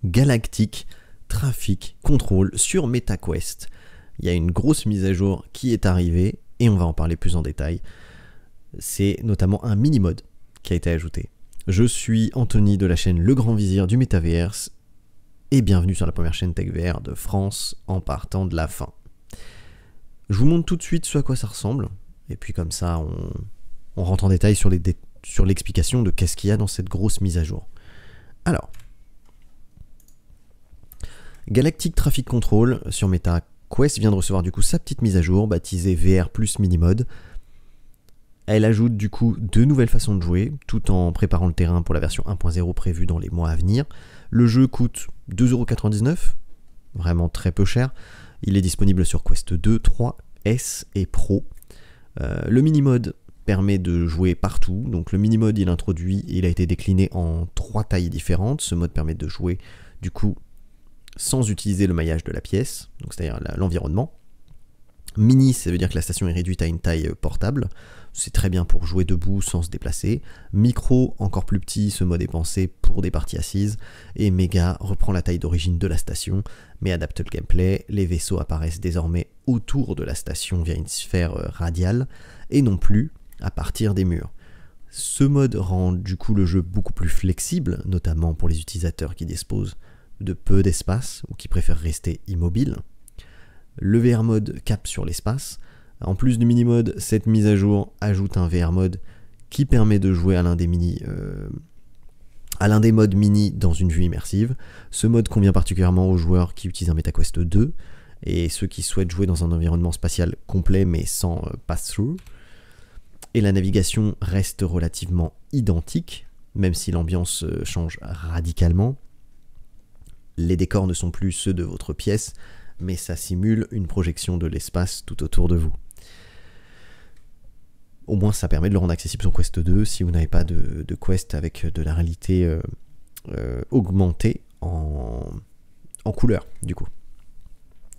Galactic Traffic Control sur MetaQuest. Il y a une grosse mise à jour qui est arrivée et on va en parler plus en détail. C'est notamment un mini-mode qui a été ajouté. Je suis Anthony de la chaîne Le Grand Vizir du Metaverse et bienvenue sur la première chaîne TechVR de France en partant de la fin. Je vous montre tout de suite ce à quoi ça ressemble et puis comme ça on rentre en détail sur l'explication de qu'est-ce qu'il y a dans cette grosse mise à jour. Alors, Galactic Traffic Control sur MetaQuest vient de recevoir du coup sa petite mise à jour baptisée VR plus mini-mode. Elle ajoute du coup 2 nouvelles façons de jouer, tout en préparant le terrain pour la version 1.0 prévue dans les mois à venir. Le jeu coûte 2,99€, vraiment très peu cher. Il est disponible sur Quest 2, 3, S et Pro. Le mini-mode permet de jouer partout. Donc le mini-mode il a été décliné en 3 tailles différentes. Ce mode permet de jouer du coup sans utiliser le maillage de la pièce, donc c'est-à-dire l'environnement. Mini, ça veut dire que la station est réduite à une taille portable. C'est très bien pour jouer debout sans se déplacer. Micro, encore plus petit, ce mode est pensé pour des parties assises. Et méga reprend la taille d'origine de la station, mais adapte le gameplay. Les vaisseaux apparaissent désormais autour de la station via une sphère radiale, et non plus à partir des murs. Ce mode rend du coup le jeu beaucoup plus flexible, notamment pour les utilisateurs qui disposent de peu d'espace ou qui préfèrent rester immobiles. Le VR mode cap sur l'espace. En plus du mini-mode, cette mise à jour ajoute un VR mode qui permet de jouer à l'un des modes mini dans une vue immersive. Ce mode convient particulièrement aux joueurs qui utilisent un MetaQuest 2 et ceux qui souhaitent jouer dans un environnement spatial complet mais sans pass-through. Et la navigation reste relativement identique, même si l'ambiance change radicalement. Les décors ne sont plus ceux de votre pièce, mais ça simule une projection de l'espace tout autour de vous. Au moins ça permet de le rendre accessible sur Quest 2 si vous n'avez pas de Quest avec de la réalité augmentée en couleur du coup.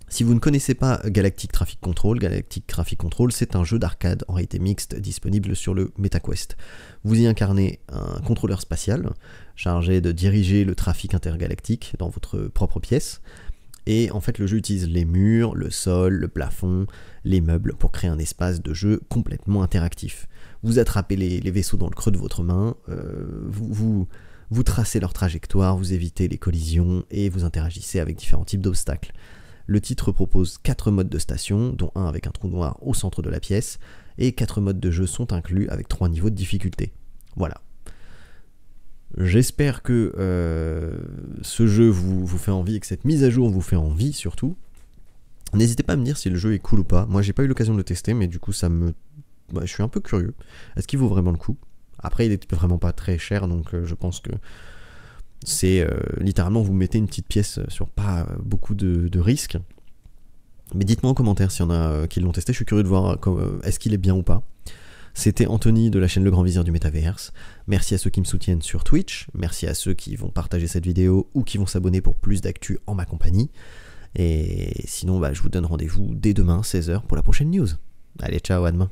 Si vous ne connaissez pas Galactic Traffic Control c'est un jeu d'arcade en réalité mixte disponible sur le MetaQuest. Vous y incarnez un contrôleur spatial chargé de diriger le trafic intergalactique dans votre propre pièce. Et en fait le jeu utilise les murs, le sol, le plafond, les meubles pour créer un espace de jeu complètement interactif. Vous attrapez les vaisseaux dans le creux de votre main, vous tracez leur trajectoire, vous évitez les collisions et vous interagissez avec différents types d'obstacles. Le titre propose 4 modes de station, dont un avec un trou noir au centre de la pièce, et 4 modes de jeu sont inclus avec 3 niveaux de difficulté. Voilà. J'espère que ce jeu vous fait envie et que cette mise à jour vous fait envie surtout. N'hésitez pas à me dire si le jeu est cool ou pas. Moi j'ai pas eu l'occasion de le tester mais du coup je suis un peu curieux. Est-ce qu'il vaut vraiment le coup? Après il est vraiment pas très cher donc je pense que c'est littéralement vous mettez une petite pièce sur pas beaucoup de risques. Mais dites-moi en commentaire s'il y en a qui l'ont testé, je suis curieux de voir est-ce qu'il est bien ou pas. C'était Anthony de la chaîne Le Grand Vizir du Metaverse. Merci à ceux qui me soutiennent sur Twitch, merci à ceux qui vont partager cette vidéo ou qui vont s'abonner pour plus d'actu en ma compagnie. Et sinon je vous donne rendez-vous dès demain 16h pour la prochaine news. Allez ciao, à demain.